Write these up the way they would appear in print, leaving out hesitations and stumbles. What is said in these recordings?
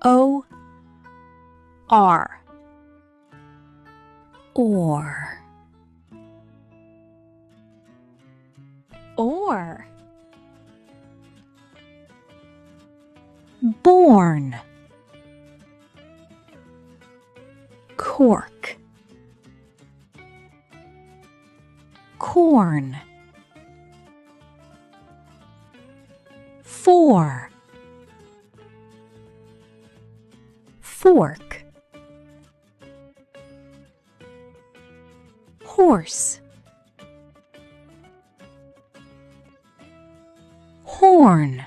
O R or born cork corn for fork horse horn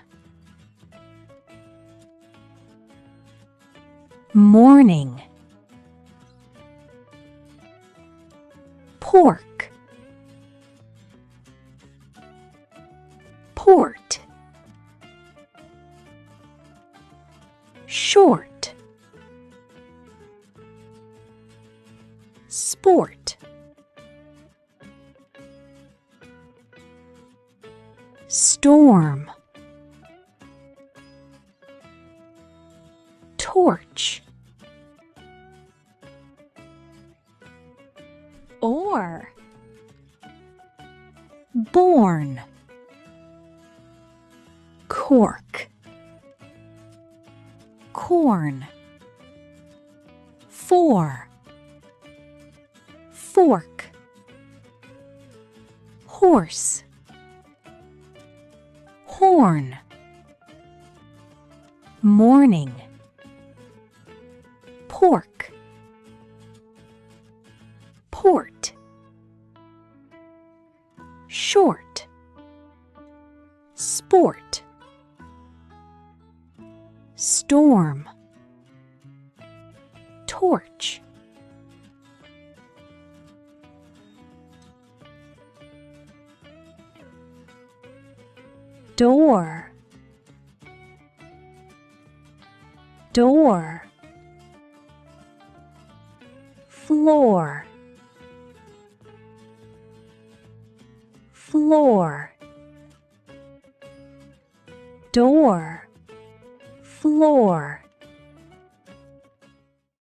morning pork port short sport storm torch or born cork corn for fork horse horn morning pork port short sport storm torch door door floor floor door floor